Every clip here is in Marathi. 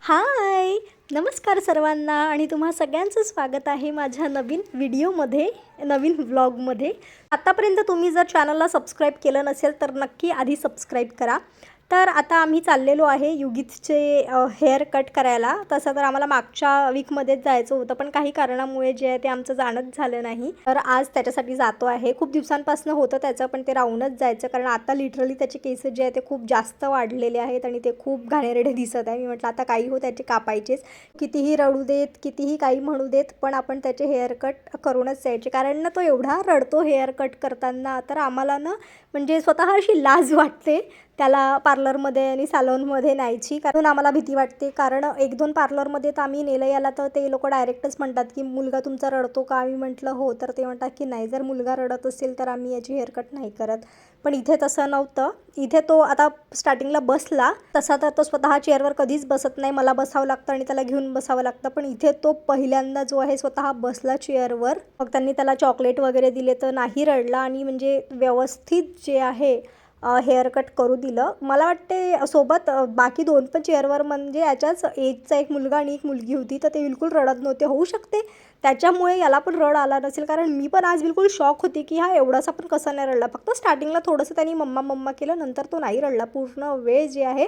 हाय, नमस्कार सर्वांना आणि तुम्हा सगळ्यांचं स्वागत आहे माझ्या नवीन व्हिडिओमध्ये, नवीन व्लॉगमध्ये. आत्तापर्यंत तुम्ही जर चॅनलला सबस्क्राईब केलं नसेल तर नक्की आधी सबस्क्राईब करा. तर आता आम्ही चाललेलो आहे युगीतचे हेअर कट करायला. तसं तर आम्हाला मागच्या वीकमध्येच जायचं होतं, पण काही कारणामुळे जे आहे ते आमचं जाणंच झालं नाही. तर आज त्याच्यासाठी जातो आहे. खूप दिवसांपासून होतं त्याचं, पण ते राहूनच जायचं, कारण आता लिटरली त्याचे केस जे आहे ते खूप जास्त वाढलेले आहेत आणि ते खूप घाणेरडे दिसत आहे. मी म्हटलं आता काही हो त्याचे कापायचेच. कितीही रडू देत, कितीही काही म्हणू देत, पण आपण त्याचे हेअर कट करूनच जायचे. कारण ना तो एवढा रडतो हेअर कट करताना, तर आम्हाला ना म्हणजे स्वतः अशी लाज वाटते त्याला पार्लरमध्ये आणि सॅलॉनमध्ये न्यायची. कारण आम्हाला भीती वाटते, कारण 1-2 पार्लरमध्ये तर आम्ही नेलं याला, तर ते लोक डायरेक्टच म्हणतात की मुलगा तुमचा रडतो का? आम्ही म्हटलं हो, तर ते म्हणतात की नाही, जर मुलगा रडत असेल तर आम्ही याची हेअरकट नाही करत. पण इथे तसं नव्हतं. इथे तो आता स्टार्टिंगला बसला, तसा तर तो स्वतः चेअरवर कधीच बसत नाही, मला बसावं लागतं आणि त्याला घेऊन बसावं लागतं. पण इथे तो पहिल्यांदा जो आहे स्वतः बसला चेअरवर. मग त्यांनी त्याला चॉकलेट वगैरे दिले तर नाही रडला आणि म्हणजे व्यवस्थित जे आहे हेअर कट करू दिलं. मला वाटते सोबत बाकी 2 पण चेअरवर म्हणजे याच्याच एजचा एक मुलगा आणि एक मुलगी होती, तर ते बिलकुल रडत नव्हते. होऊ शकते त्याच्यामुळे याला पण रड आला नसेल, कारण मी पण आज बिलकुल शॉक होती की हा एवढासा पण कसा नाही रडला. फक्त स्टार्टिंगला थोडंसं त्यांनी मम्मा मम्मा केलं, नंतर तो नाही रडला. पूर्ण वेळ जे आहे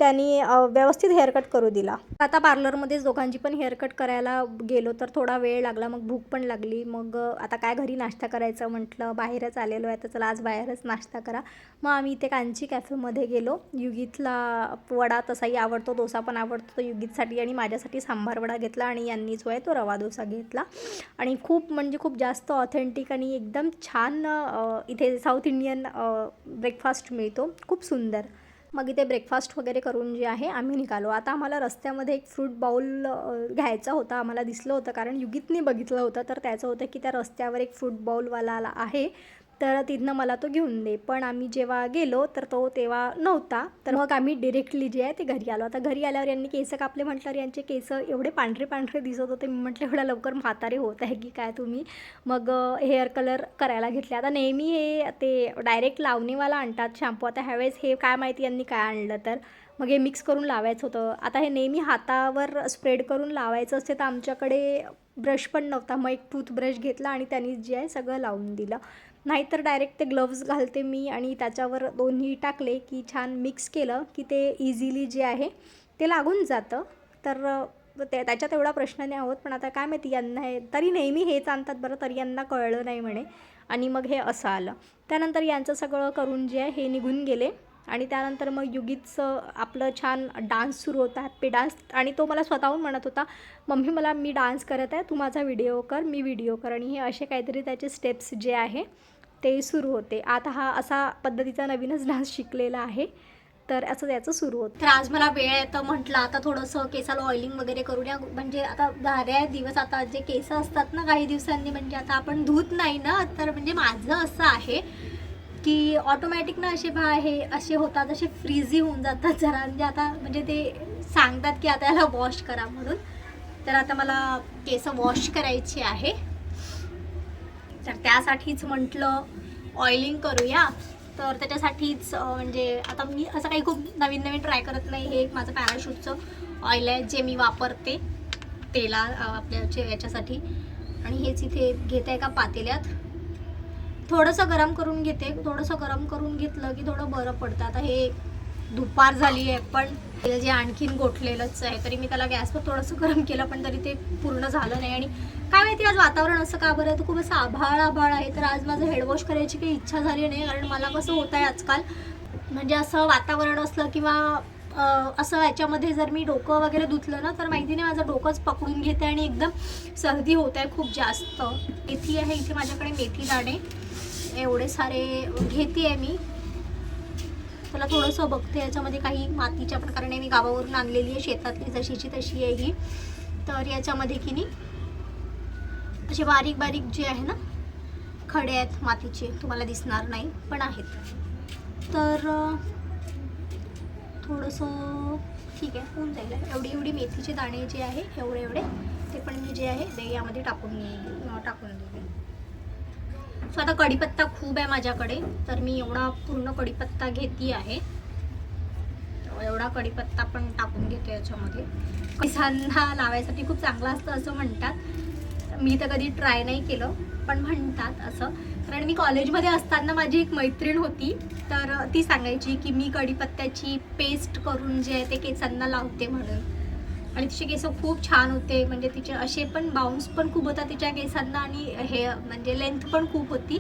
त्यांनी व्यवस्थित हेअरकट करू दिला. आता पार्लरमध्येच दोघांची पण हेअरकट करायला गेलो तर थोडा वेळ लागला, मग भूक पण लागली. मग आता काय घरी नाश्ता करायचं म्हटलं, बाहेरच आलेलो आहे तर चला आज बाहेरच नाश्ता करा. मग आम्ही इथे कांची कॅफेमध्ये गेलो. युगीतला वडा तसाही आवडतो, डोसा पण आवडतो, तर युगीतसाठी आणि माझ्यासाठी सांबार वडा घेतला आणि यांनी जो आहे तो रवा डोसा घेतला. आणि खूप म्हणजे खूप जास्त ऑथेंटिक आणि एकदम छान इथे साऊथ इंडियन ब्रेकफास्ट मिळतो, खूप सुंदर. मग इथे ब्रेकफास्ट वगैरे करून जे आहे आम्ही निघालो. आता आम्हाला रस्त्यामध्ये एक फ्रूट बाउल घ्यायचा होता. आम्हाला दिसलं होतं, कारण युगीतने बघितलं होतं, तर त्याचं होतं की त्या रस्त्यावर एक फ्रूट बाउलवाला आहे, तर तिथनं मला तो घेऊन दे. पण आम्ही जेव्हा गेलो तर तो तेव्हा नव्हता, तर मग आम्ही डिरेक्टली जे आहे ते घरी आलो. आता घरी आल्यावर यांनी केस कापले म्हटल्यावर यांचे केस एवढे पांढरे पांढरे दिसत होते. मी म्हटलं एवढ्या लवकर म्हातारे होत आहे की काय तुम्ही? मग हेअर कलर करायला घेतले. आता नेहमी हे ते डायरेक्ट लावणीवाला आणतात शॅम्पू, आता ह्यावेळेस हे काय माहिती यांनी काय आणलं, तर मग हे मिक्स करून लावायचं होतं. आता हे नेहमी हातावर स्प्रेड करून लावायचं असते, तर आमच्याकडे ब्रश पण नव्हता. मग एक टूथब्रश घेतला आणि त्यांनी जे आहे सगळं लावून दिलं. नाहीतर डायरेक्ट ते ग्लव्ज घालते मी आणि त्याच्यावर दोन्ही टाकले की छान मिक्स केलं की ते इझिली जे आहे ते लागून जातं. तर ते त्याच्यात एवढा प्रश्न नाही होत. पण आता काय माहिती यांना हे तरी नेहमी हेच आणतात बरं, तरी यांना कळलं नाही म्हणे आणि मग हे असं आलं. त्यानंतर यांचं सगळं करून जे आहे हे निघून गेले आणि त्यानंतर मग युगीतचं आपलं छान डान्स सुरू होता, हॅप्पी डान्स. आणि तो मला स्वतःहून म्हणत होता, मम्मी मी डान्स करत आहे, तू माझा व्हिडिओ कर, मी व्हिडिओ कर. आणि हे असे काहीतरी त्याचे स्टेप्स जे आहे ते सुरू होते. आता हा असा पद्धतीचा नवीनच डान्स शिकलेला आहे, तर असं त्याचं सुरू होतं. तर आज मला वेळ आहे तर म्हटलं आता थोडंसं केसाला ऑइलिंग वगैरे करूया. म्हणजे आता बऱ्याच दिवस आता जे केस असतात ना काही दिवसांनी, म्हणजे आता आपण धुत नाही ना, तर म्हणजे माझं असं आहे की ऑटोमॅटिक ना असे होतात, असे फ्रीझी होऊन जातात जरा. म्हणजे आता म्हणजे ते सांगतात की आता याला वॉश करा म्हणून. तर आता मला केस वॉश करायचे आहे, तर त्यासाठीच म्हटलं ऑइलिंग करूया. तर त्याच्यासाठीच म्हणजे आता मी असं काही खूप नवीन नवीन ट्राय करत नाही. हे एक माझं पॅराशूटचं ऑइल आहे जे मी वापरते तेला आपल्या याच्यासाठी. आणि हेच इथे घेते एका पातेल्यात, थोडंसं गरम करून घेते. थोडंसं गरम करून घेतलं की थोडं बरं पडतं. आता हे दुपार झाली आहे पण जे आणखीन गोठलेलंच आहे, तरी मी त्याला गॅसवर थोडंसं गरम केलं, पण तरी ते पूर्ण झालं नाही. आणि काय माहिती आज वातावरण असं का बरं, तर खूप असं आभाळ आहे. तर आज माझं हेडवॉश करायची काही इच्छा झाली नाही, कारण मला कसं होत आहे आजकाल, म्हणजे असं वातावरण असलं किंवा असं याच्यामध्ये जर मी डोकं वगैरे धुतलं ना, तर माहिती नाही माझं डोकंच पकडून घेते आणि एकदम सर्दी होत आहे खूप जास्त. मेथी आहे इथे माझ्याकडे, मेथी दाणे एवढे सारे घेते आहे मी. त्याला थोडंसं बघते याच्यामध्ये काही मातीच्या पण, कारण मी गावावरून आणलेली आहे, शेतातली जशीची तशी आहे ही. तर याच्यामध्ये की नाही असे बारीक बारीक जे आहे ना खडे आहेत मातीचे, तुम्हाला दिसणार नाही पण आहेत. तर थोडंसं ठीक आहे होऊन जाईल. एवढी मेथीचे दाणे जे आहे एवढे ते पण मी जे आहे ते यामध्ये टाकून देईल. सो आता कढीपत्ता खूप आहे माझ्याकडे, तर मी एवढा पूर्ण कढीपत्ता घेते आहे. एवढा कढीपत्ता पण टाकून घेतो याच्यामध्ये. केसांना लावायसाठी खूप चांगला असतं असं म्हणतात. मी तर कधी ट्राय नाही केलं, पण म्हणतात असं. कारण मी कॉलेजमध्ये असताना माझी एक मैत्रीण होती, तर ती सांगायची की मी कढीपत्त्याची पेस्ट करून जे आहे ते केसांना लावते म्हणून. आणि तिचे केस खूप छान होते, म्हणजे तिचे असे पण बाउन्स पण खूप होता तिच्या केसांना आणि हे म्हणजे लेंथ पण खूप होती.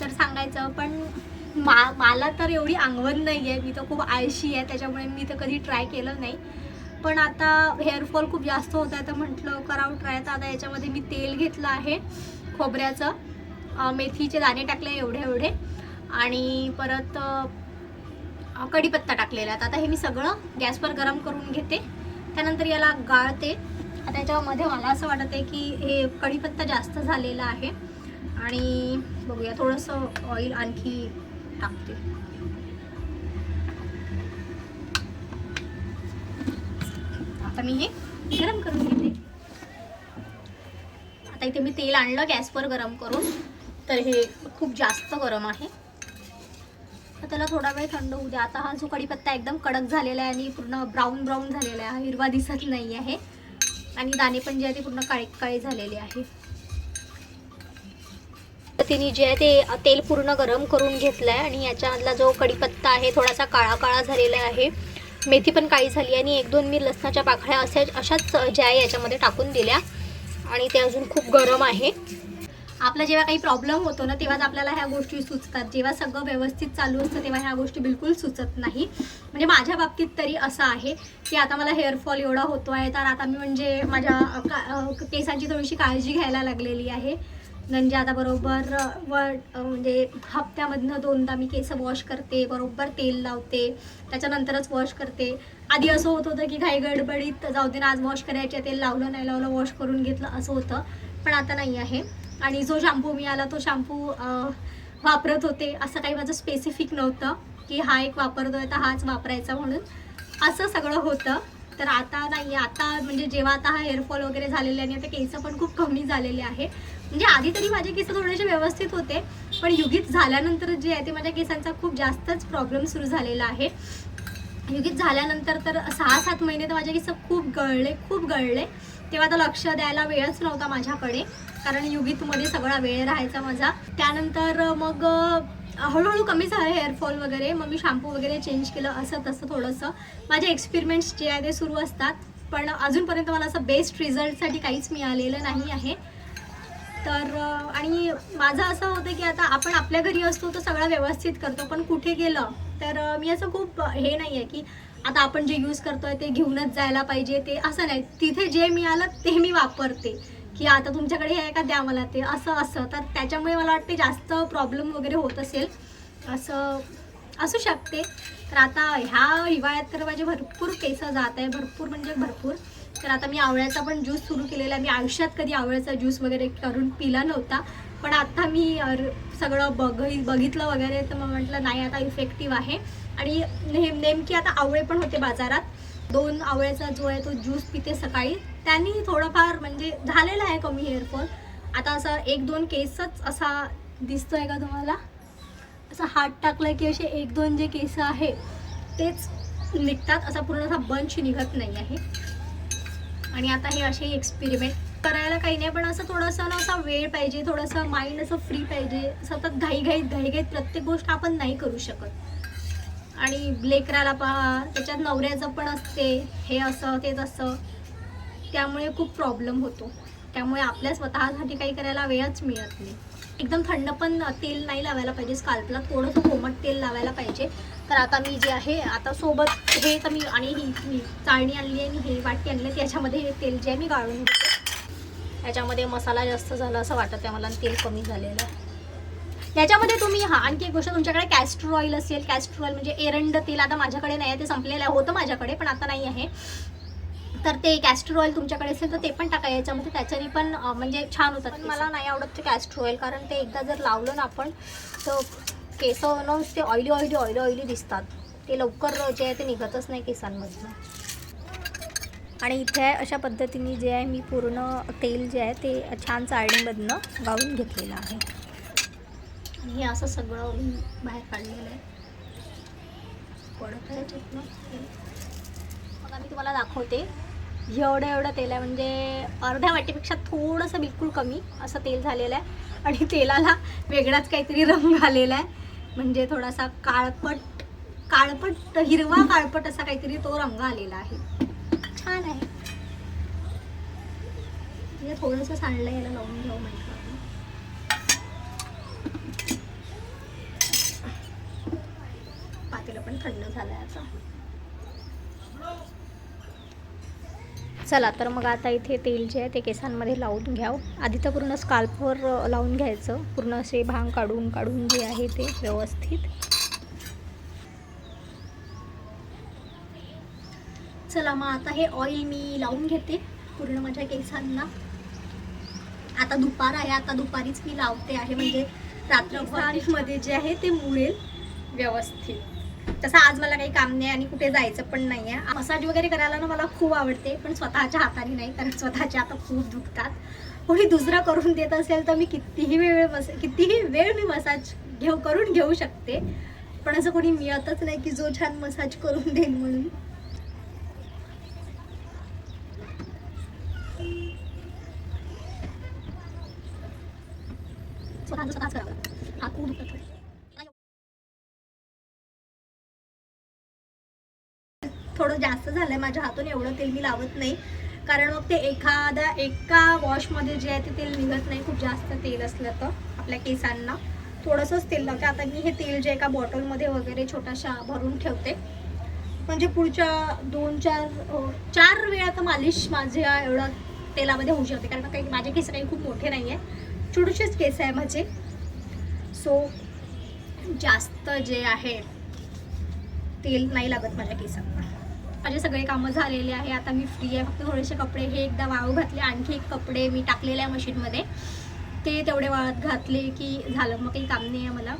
तर सांगायचं, पण मला तर एवढी अंगवण नाही आहे, मी तर खूप आळशी आहे, त्याच्यामुळे मी तर कधी ट्राय केलं नाही. पण आता हेअरफॉल खूप जास्त होत आहे तर म्हटलं करावं ट्राय. तर आता याच्यामध्ये मी तेल घेतलं आहे खोबऱ्याचं, मेथीचे दाणे टाकले एवढे एवढे, आणि परत कढीपत्ता टाकलेला आहे. आता हे मी सगळं गॅसवर गरम करून घेते, त्यानंतर याला गाळते. आता याच्यामध्ये मला असं वाटत आहे की हे कढीपत्ता जास्त झालेला आहे, आणि बघूया थोडंसं ऑइल आणखी टाकते. आता मी हे गरम करून घेते. आता इथे मी तेल आणलं गॅसवर गरम करून, तर हे खूप जास्त गरम आहे. तर त्याला थोडा वेळ थंड होऊ द्या. आता हा जो कढीपत्ता एकदम कडक झालेला आहे आणि पूर्ण ब्राऊन ब्राऊन झालेला आहे, हिरवा दिसत नाही आहे, आणि दाणे पण जे आहे ते पूर्ण काळे काळे झालेले आहे. तिने जे आहे ते तेल पूर्ण गरम करून घेतलं आहे, आणि याच्यामधला जो कढीपत्ता आहे थोडासा काळा काळा झालेला आहे, मेथी पण काळी झाली, आणि 1-2 मी लसणाच्या पाकळ्या अशाच ज्या आहे याच्यामध्ये टाकून दिल्या, आणि ते अजून खूप गरम आहे. आपला जेव्हा काही प्रॉब्लेम होतो ना, तेव्हाच आपल्याला ह्या गोष्टी सुचतात. जेव्हा सगळं व्यवस्थित चालू असतं तेव्हा ह्या गोष्टी बिलकुल सुचत नाही. म्हणजे माझ्या बाबतीत तरी असं आहे की आता मला हेअरफॉल एवढा होतो आहे, तर आता मी म्हणजे माझ्या केसांची थोडीशी काळजी घ्यायला लागलेली आहे. म्हणजे आता बरोबर म्हणजे हप्त्यामधनं 2दा मी केस वॉश करते, बरोबर तेल लावते, त्याच्यानंतरच वॉश करते. आधी असं होत होतं की घाई गडबडीत जाऊ दे ना, आज वॉश करायचे, तेल लावलं नाही लावलं, वॉश करून घेतलं, असं होतं. पण आता नाही आहे. आणि जो शॅम्पू मी आला तो शॅम्पू वापरत होते. असं काही माझं स्पेसिफिक नव्हतं की हा एक वापरतोय तर हाच वापरायचा म्हणून, असं सगळं होतं. तर आता नाही, आता म्हणजे जेव्हा आता हा हेअरफॉल वगैरे झालेले आणि आता केस पण खूप कमी झालेले आहे. म्हणजे आधी तरी माझे केस थोडेसे व्यवस्थित होते, पण युगीत झाल्यानंतर जे आहे ते माझ्या केसांचा खूप जास्तच प्रॉब्लेम सुरू झालेला आहे. युगीत झाल्यानंतर तर 6-7 महिने तर माझे केस खूप गळले. तेव्हा तर लक्ष द्यायला वेळच नव्हता माझ्याकडे, कारण युगीतमध्ये सगळा वेळ राहायचा माझा. त्यानंतर मग हळूहळू कमी झालं हेअरफॉल वगैरे, मग मी शॅम्पू वगैरे चेंज केलं, असं तसं थोडंसं माझे एक्सपेरिमेंट्स जे आहे ते सुरू असतात. पण अजूनपर्यंत मला असं बेस्ट रिझल्टसाठी काहीच मिळालेलं नाही आहे. तर आणि माझं असं होतं की आता आपण आपल्या घरी असतो तर सगळं व्यवस्थित करतो, पण कुठे गेलं तर मी असं खूप हे नाही आहे की आता आपण जे यूज करतोय ते घेऊनच जायला पाहिजे, ते असं नाही. तिथे जे मिळालं ते मी वापरते, की आता तुमच्याकडे हे आहे का, द्या मला ते, असं. तर त्याच्यामुळे मला वाटते जास्त प्रॉब्लेम वगैरे होत असेल, असं असू शकते. तर आता ह्या हिवाळ्यात तर माझे भरपूर केस जात आहे, भरपूर म्हणजे भरपूर. तर आता मी आवळ्याचा पण ज्यूस सुरू केलेला आहे. मी आयुष्यात कधी आवळ्याचा ज्यूस वगैरे करून पिला नव्हता, पण आता मी सगळं बघितलं वगैरे, तर मग म्हटलं नाही आता इफेक्टिव्ह आहे. आणि नेमकी आता आवळे पण होते बाजारात, 2 आवळ्याचा जो आहे तो ज्यूस पिते सकाळी, त्यांनी थोडंफार म्हणजे झालेलं आहे कमी हेअरफॉल. आता असं 1-2 केसच असा दिसतोय का तुम्हाला, असं हात टाकलं की असे 1-2 जे केस आहे तेच निघतात, असा पूर्ण असा बंच निघत नाही आहे. आणि आता हे असे एक्सपेरिमेंट करायला काही नाही, पण असं थोडंसं ना असा वेळ पाहिजे, थोडंसं माइंड असं फ्री पाहिजे. सतत घाईघाईत प्रत्येक गोष्ट आपण नाही करू शकत. आणि लेकराला पहा, त्याच्यात नवऱ्याचं पण असते, हे असं ते तसं, त्यामुळे खूप प्रॉब्लेम होतो. त्यामुळे आपल्या स्वतःसाठी काही करायला वेळच मिळत नाही. एकदम थंड पण तेल नाही लावायला पाहिजे स्काल्पला, थोडंसं कोमट तेल लावायला पाहिजे. तर आता मी जे आहे आता सोबत हे तर मी आणि मी चाळणी आणली आहे आणि हे वाटी आणली आहे, त्याच्यामध्ये हे तेल जे आहे मी गाळून घेते. याच्यामध्ये मसाला जास्त झाला असं वाटत आहे मला, तेल कमी झालेलं आहे. याच्यामध्ये तुम्ही आणखी एक गोष्ट, तुमच्याकडे कॅस्टर ऑइल असेल, कॅस्टर ऑइल म्हणजे एरंड तेल, आता माझ्याकडे नाही आहे, ते संपलेलं होतं माझ्याकडे पण आता नाही आहे. तर ते कॅस्टर ऑइल तुमच्याकडे असेल तर ते पण टाका याच्यामध्ये, त्याच्याने पण म्हणजे छान होतात. पण मला नाही आवडत ते कॅस्टर ऑइल, कारण ते एकदा जर लावलं ना आपण तर केस ते ऑइली दिसतात, ते लवकर जे आहे ते निघतच नाही केसांमधनं. आणि इथे अशा पद्धतीने जे आहे मी पूर्ण तेल जे आहे ते छान चाळणीमधनं गाळून घेतलेलं आहे. आणि हे असं सगळं मी बाहेर काढलेलं आहे. पडत आहे त्यातनं. मग आम्ही तुम्हाला दाखवते. एवढं तेल आहे, म्हणजे अर्ध्या वाटीपेक्षा थोडंसं बिलकुल कमी असं तेल झालेलं आहे. आणि तेलाला वेगळाच काहीतरी रंग आलेला आहे, म्हणजे थोडासा काळपट हिरवा काळपट असा काहीतरी तो रंग आलेला आहे. छान आहे. म्हणजे थोडंसं सांडलं, याला लावून घ्यावं माहिती. पातेलं पण थंड झालं आता. चला तर मग आता इथे तेल जे आहे ते केसांमध्ये लावून घ्यावं. आधी तर पूर्ण स्काल्पवर लावून घ्यायचं, पूर्ण असे भांग काढून जे आहे ते व्यवस्थित. चला मग आता हे ऑइल मी लावून घेते पूर्ण माझ्या केसांना. आता दुपार आहे, आता दुपारीच मी लावते आहे, म्हणजे रात्रभरमध्ये जे आहे ते मुळेल व्यवस्थित. तसं आज मला काही काम नाही आणि कुठे जायचं पण नाही आहे. मसाज वगैरे करायला ना मला खूप आवडते, पण स्वतःच्या हाताने नाही, कारण स्वतःच्या हात खूप दुखतात. कोणी दुसरा करून देत असेल तर मी कितीही वेळ मी मसाज करून घेऊ शकते, पण असं कोणी मिळतच नाही की जो छान मसाज करून देईल म्हणून. स्वतःच करावं, हात खूप दुखतात. थोडं जास्त झालंय माझ्या हातून, एवढं तेल मी लावत नाही, कारण मग ते एका वॉशमध्ये जे आहे ते तेल निघत नाही. खूप जास्त तेल असलं तर आपल्या केसांना थोडंसंच तेल लावते. आता मी हे तेल जे एका बॉटलमध्ये वगैरे छोटाशा भरून ठेवते, म्हणजे पुढच्या 2-4 वेळा तर मालिश माझ्या एवढं तेलामध्ये होऊ शकते, कारण काही माझे केस काही खूप मोठे नाही आहे, छोटेसेच केस आहे माझे. सो जास्त जे आहे तेल नाही लागत माझ्या केसांना. माझे सगळे कामं झालेले आहे, आता मी फ्री आहे. फक्त थोडेसे कपडे हे एकदा वाळू घातले, आणखी एक कपडे मी टाकलेले आहे मशीनमध्ये, ते तेवढे वाळत घातले की झालं, मग काही काम नाही आहे मला.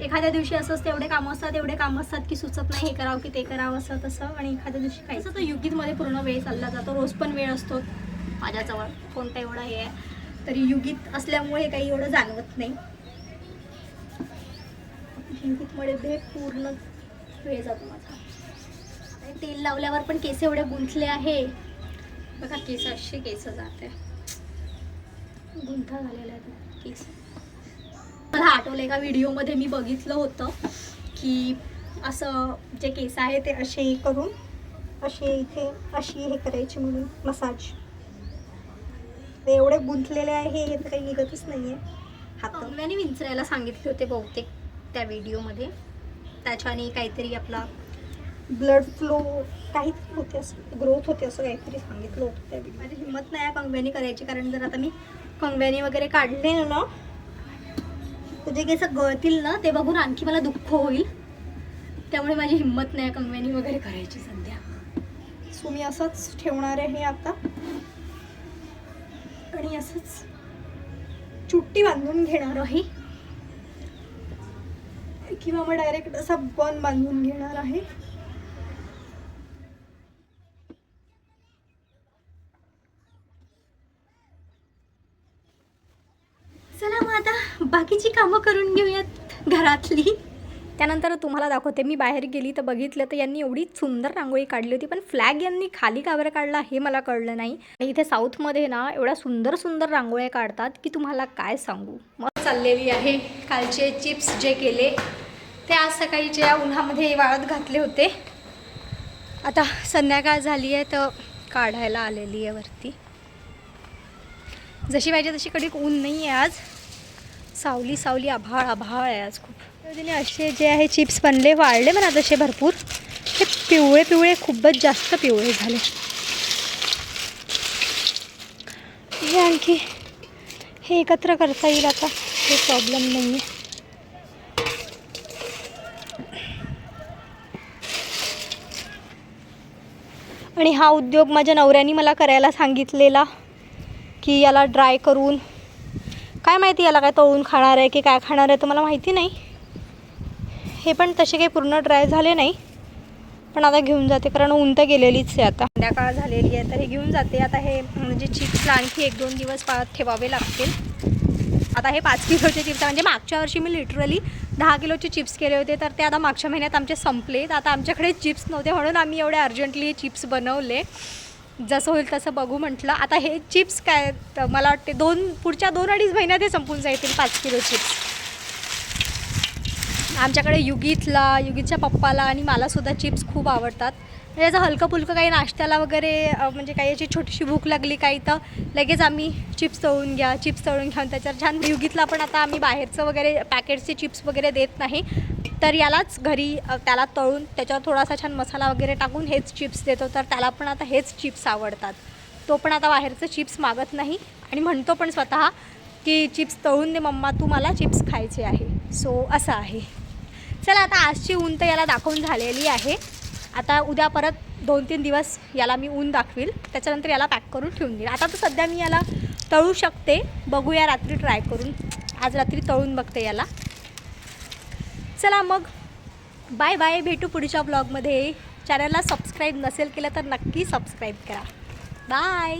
एखाद्या दिवशी असंच एवढे कामं असतात की सुचत नाही हे करावं की ते करावं असं तसं, आणि एखाद्या दिवशी काही असं तर युगीतमध्ये पूर्ण वेळ चालला जातो. रोज पण वेळ असतो माझ्याजवळ, कोणता एवढा हे आहे, तरी युगीत असल्यामुळे काही एवढं जाणवत नाही. युगीतमध्ये पूर्ण वेळ जातो माझा. तेल लावल्यावर पण केस एवढे गुंतले आहे बघा, केस जाते, गुंठा झालेला आहे केस. मला आठवलं एका व्हिडिओमध्ये मी बघितलं होतं की असं जे केस आहे ते असे करून इथे हे करायचे म्हणून मसाज. ते एवढे गुंतलेले आहे हे तर काही निघतच नाही आहे. हाताने विंचरायला सांगितले होते बहुतेक त्या व्हिडिओमध्ये, त्याच्याने काहीतरी आपला ब्लड फ्लो काहीतरी होते, असं ग्रोथ होते असं काहीतरी सांगितलं होतं त्या व्हिडिओ. माझी हिंमत नाही आहे कंगव्यानी करायची, कारण जर आता मी कंगव्यानी वगैरे काढले ना तर जे केस गळतील ना ते बघून आणखी मला दुःख होईल, त्यामुळे माझी हिंमत नाही कंगव्यानी वगैरे करायची सध्या. सो मी असंच ठेवणार आहे आता, आणि असंच चुट्टी बांधून घेणार आहे, किंवा मग डायरेक्ट असा बन बांधून घेणार आहे. चला मग आता बाकीची कामं करून घेऊयात घरातली. त्यानंतर तुम्हाला दाखवते, मी बाहेर गेली तर बघितलं तर यांनी एवढी सुंदर रांगोळी काढली होती, पण फ्लॅग यांनी खाली का बरं काढला हे मला कळलं नाही. आणि इथे साऊथमध्ये ना एवढ्या सुंदर रांगोळ्या काढतात की तुम्हाला काय सांगू. मग चाललेली आहे. कालचे चिप्स जे केले ते आज सकाळी ज्या उन्हामध्ये वाळत घातले होते, आता संध्याकाळ झाली आहे तर काढायला आलेली आहे वरती. जशी पाहिजे तशी कडक ऊन नाही आहे आज, सावली आभाळ आहे आज खूप. त्याने असे जे आहे चिप्स बनले, वाळले म्हणा तसे भरपूर, हे पिवळे खूपच जास्त पिवळे झाले. हे आणखी हे एकत्र करता येईल आता, हे प्रॉब्लेम नाही आहे. आणि हा उद्योग माझ्या नवऱ्याने मला करायला सांगितलेला की याला ड्राय करून, काय माहिती याला काय तळून खाणार आहे की काय खाणार आहे तर मला माहिती नाही. हे पण तसे काही पूर्ण ड्राय झाले नाही, पण आता घेऊन जाते, कारण ऊन तर गेलेलीच आहे. आता संध्याकाळ झालेली आहे तर हे घेऊन जाते. आता हे म्हणजे चिप्सला आणखी 1-2 दिवस पाळत ठेवावे लागतील. आता हे 5 किलोचे चिप्स, म्हणजे मागच्या वर्षी मी लिटरली 10 किलोचे चिप्स केले होते, तर ते आता मागच्या महिन्यात आमचे संपले. तर आता आमच्याकडे चिप्स नव्हते म्हणून आम्ही एवढे अर्जंटली चिप्स बनवले. जसं होईल तसं बघू म्हटलं. आता हे चिप्स काय तर मला वाटते पुढच्या 2-2.5 महिन्यात हे संपून जातील 5 किलो चिप्स. आमच्याकडे युगीतच्या पप्पाला आणि मलासुद्धा चिप्स खूप आवडतात. म्हणजे असं हलकं फुलकं काही नाश्त्याला वगैरे म्हणजे काही याची छोटीशी भूक लागली काही तर लगेच आम्ही चिप्स तळून घ्या त्याच्यावर छान. युगीतला पण आता आम्ही बाहेरचं वगैरे पॅकेटचे चिप्स वगैरे देत नाही, तर यालाच घरी त्याला तळून त्याच्यावर थोडासा छान मसाला वगैरे टाकून हेच चिप्स देतो. तर त्याला पण आता हेच चिप्स आवडतात. तो पण आता बाहेरचं चिप्स मागत नाही आणि म्हणतो पण स्वतः की चिप्स तळून दे मम्मा, तू मला चिप्स खायचे आहे. सो असं आहे. चला आता आजची ऊन तर याला दाखवून झालेली आहे. आता उद्या परत 2-3 दिवस याला मी ऊन दाखवील, त्याच्यानंतर याला पॅक करून ठेवून देईल. आता तर सध्या मी याला तळू शकते, बघूया रात्री ट्राय करून. आज रात्री तळून बघते याला. चला मग बाय बाय, भेटू पुढच्या ब्लॉगमध्ये. चॅनलला सबस्क्राईब नसेल केलं तर नक्की सबस्क्राईब करा. बाय.